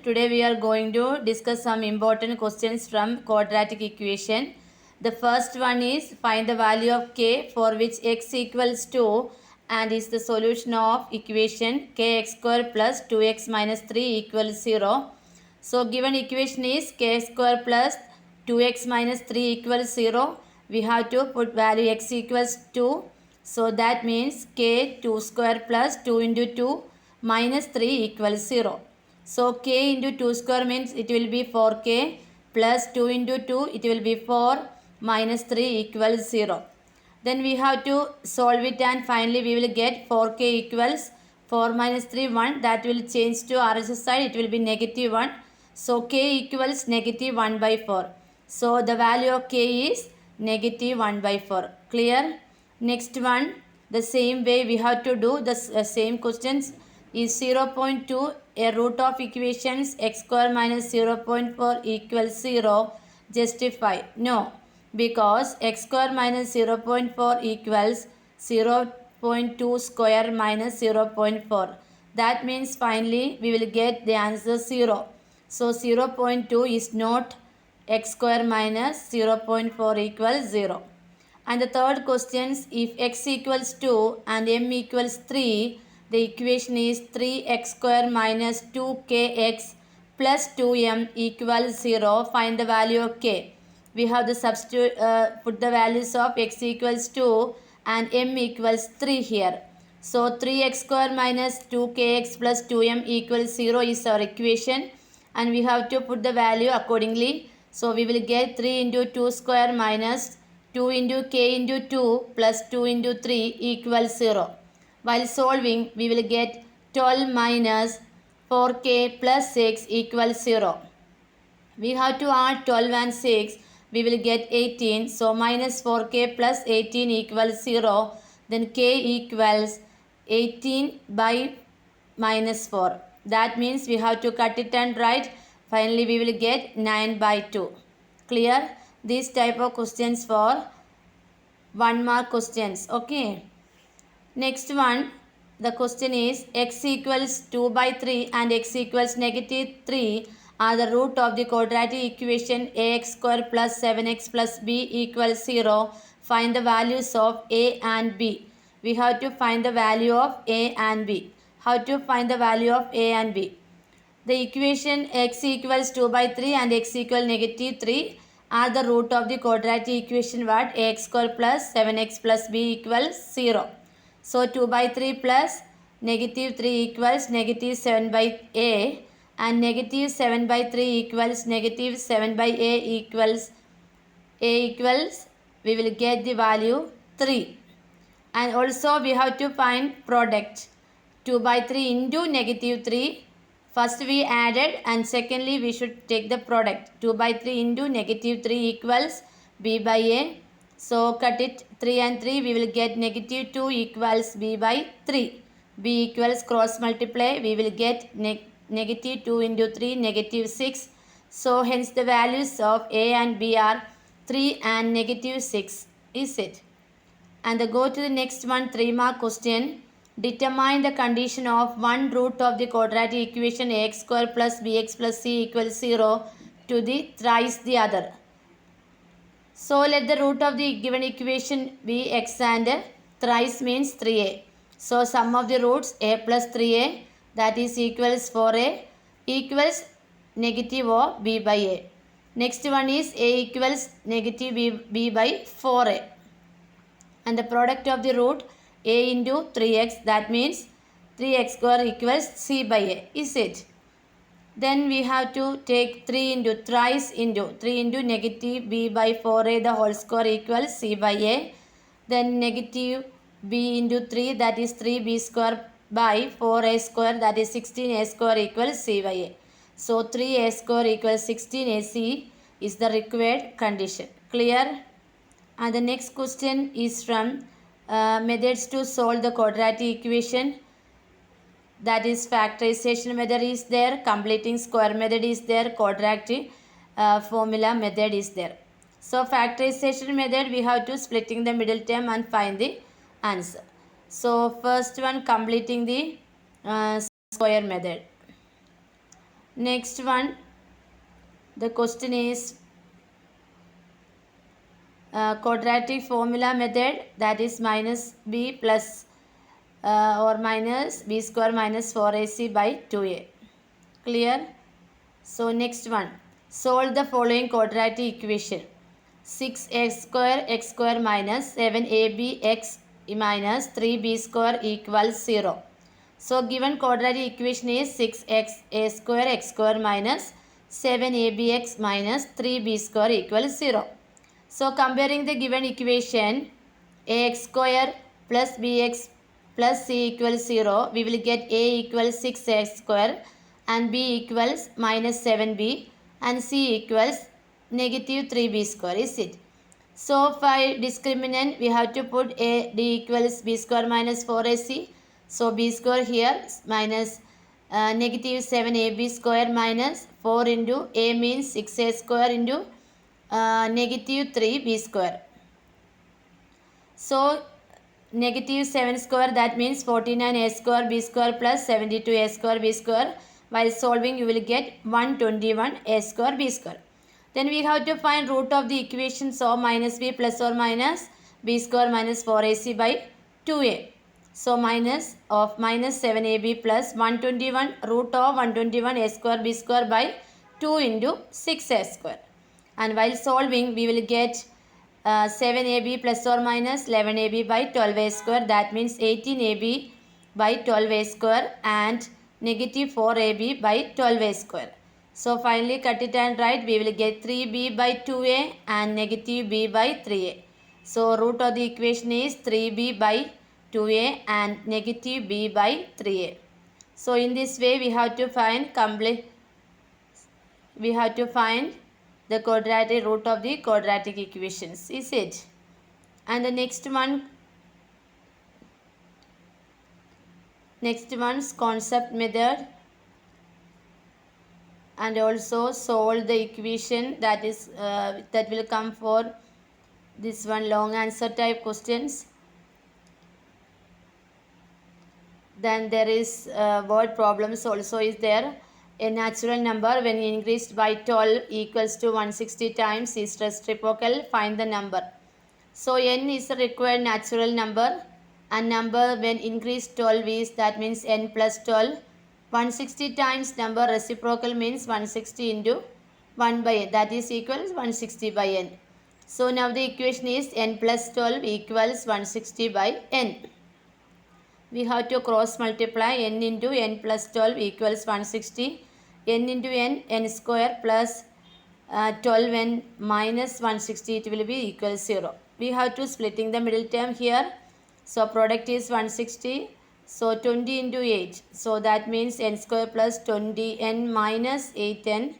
Today we are going to discuss some important questions from quadratic equation. The first one is find the value of k for which x equals 2 and is the solution of equation kx square plus 2x minus 3 equals 0. So given equation is k square plus 2x minus 3 equals 0. We have to put value x equals 2. So that means k 2 square plus 2 into 2 minus 3 equals 0. So k into 2 square means it will be 4k plus 2 into 2 it will be 4 minus 3 equals 0. Then we have to solve it and finally we will get 4k equals 4 minus 3 1, that will change to RHS side, it will be negative 1. So k equals negative 1 by 4. So the value of k is negative 1 by 4. Clear? Next one, the same way we have to do the same questions. Is 0.2 a root of equations x square minus 0.4 equals 0? Justify. No, because x square minus 0.4 equals 0.2 square minus 0.4. That means finally we will get the answer 0. So 0.2 is not x square minus 0.4 equals 0. And the third question is if x equals 2 and m equals 3, the equation is 3x square minus 2kx plus 2m equals 0. Find the value of k. We have to substitute, put the values of x equals 2 and m equals 3 here. So 3x square minus 2kx plus 2m equals 0 is our equation and we have to put the value accordingly. So we will get 3 into 2 square minus 2 into k into 2 plus 2 into 3 equals 0. While solving, we will get 12 minus 4k plus 6 equals 0. We have to add 12 and 6. We will get 18. So minus 4k plus 18 equals 0. Then k equals 18 by minus 4. That means we have to cut it and write. Finally, we will get 9 by 2. Clear? These type of questions for 1 mark questions. Okay. Next one, the question is x equals 2 by 3 and x equals negative 3 are the root of the quadratic equation ax square plus 7x plus b equals 0. Find the values of a and b. We have to find the value of a and b. How to find the value of a and b? The equation x equals 2 by 3 and x equals negative 3 are the root of the quadratic equation what? Ax square plus 7x plus b equals 0. So 2 by 3 plus negative 3 equals negative 7 by a and negative 7 by 3 equals negative 7 by a equals we will get the value 3. And also we have to find product 2 by 3 into negative 3. First we added and secondly we should take the product 2 by 3 into negative 3 equals b by a. So cut it 3 and 3 we will get negative 2 equals b by 3. b equals cross multiply we will get negative 2 into 3 negative 6. So hence the values of a and b are 3 and negative 6. Is it? And go to the next one, 3 mark question. Determine the condition of one root of the quadratic equation ax square plus bx plus c equals 0 to the thrice the other. So let the root of the given equation be x and thrice means 3a. So sum of the roots a plus 3a that is equals 4a equals negative of b by a. Next one is a equals negative b by 4a. And the product of the root a into 3x, that means 3x square equals c by a. Is it? Then we have to take 3 into thrice into 3 into negative b by 4a the whole square equals c by a. Then negative b into 3 that is 3b square by 4a square that is 16a square equals c by a. So 3a square equals 16ac is the required condition. Clear? And the next question is from methods to solve the quadratic equation. That is factorization method is there, completing square method is there, quadratic formula method is there. So factorization method we have to splitting the middle term and find the answer. So first one completing the square method. Next one, the question is quadratic formula method, that is minus b plus or minus b square minus 4ac by 2a. Clear? So next one, solve the following quadratic equation. 6x square minus 7ab x minus 3b square equals 0. So given quadratic equation is 6x square minus 7abx minus 3b square equals 0. So comparing the given equation, ax square plus bx plus c equals 0, we will get a equals 6x square and b equals minus 7b and c equals negative 3b square, is it? So for discriminant, we have to put a d equals b square minus 4ac. So b square here minus negative 7ab square minus 4 into a means 6a square into negative 3b square. So negative 7 square, that means 49a square b square plus 72a square b square. While solving you will get 121a square b square. Then we have to find root of the equations of minus b plus or minus b square minus 4ac by 2a. So minus of minus 7ab plus 121 root of 121a square b square by 2 into 6a square. And while solving we will get 7ab plus or minus 11ab by 12a square, that means 18ab by 12a square and negative 4ab by 12a square. So finally cut it and write, we will get 3b by 2a and negative b by 3a. So root of the equation is 3b by 2a and negative b by 3a. So in this way we have to find the quadratic root of the quadratic equations, is it? And the next one's concept method, and also solve the equation that is that will come for this one long answer type questions. Then there is word problems also is there. A natural number when increased by 12 equals to 160 times is reciprocal. Find the number. So n is a required natural number, and number when increased 12 is, that means n plus 12. 160 times number reciprocal means 160 into 1 by n, that is equals 160 by n. So now the equation is n plus 12 equals 160 by n. We have to cross multiply n into n plus 12 equals 160. N into n square plus 12n minus 160, it will be equal 0. We have to splitting the middle term here. So product is 160. So 20 into 8. So that means n square plus 20n minus 8n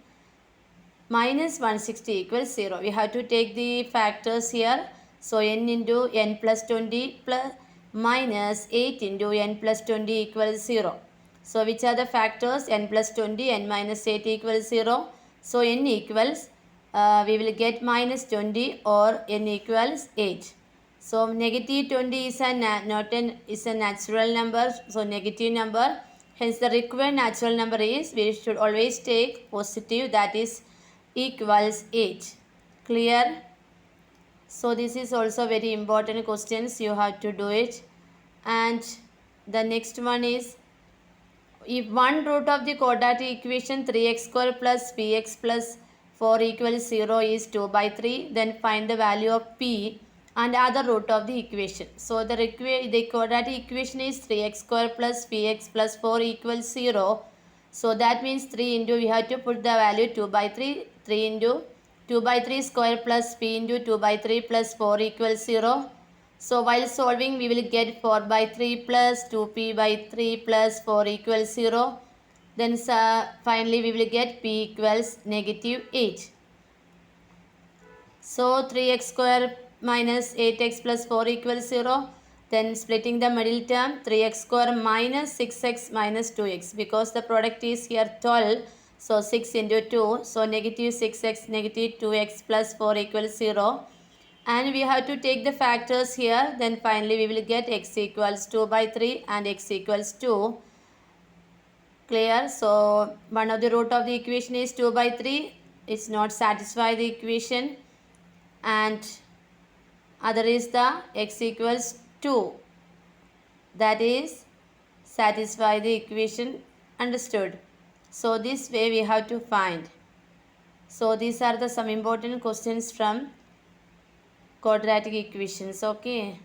minus 160 equals 0. We have to take the factors here. So n into n plus 20 plus minus 8 into n plus 20 equals 0. So which are the factors? N plus 20, n minus 8 equals 0. So n equals, we will get minus 20 or n equals 8. So negative 20 is a natural number. So negative number. Hence the required natural number is, we should always take positive, that is equals 8. Clear? So this is also very important questions, you have to do it. And the next one is, if one root of the quadratic equation 3x square plus px plus 4 equals 0 is 2 by 3, then find the value of p and other root of the equation. So the quadratic equation is 3x square plus px plus 4 equals 0. So that means 3 into, we have to put the value 2 by 3, 3 into 2 by 3 square plus p into 2 by 3 plus 4 equals 0. So while solving we will get 4 by 3 plus 2p by 3 plus 4 equals 0. Then finally we will get p equals negative 8. So 3x square minus 8x plus 4 equals 0. Then splitting the middle term, 3x square minus 6x minus 2x, because the product is here 12. So 6 into 2. So negative 6x negative 2x plus 4 equals 0. And we have to take the factors here. Then finally we will get x equals 2 by 3 and x equals 2. Clear? So one of the root of the equation is 2 by 3. It's not satisfy the equation, and other is the x equals 2. That is satisfy the equation. Understood? So this way we have to find. So these are the some important questions from quadratic equations. Okay.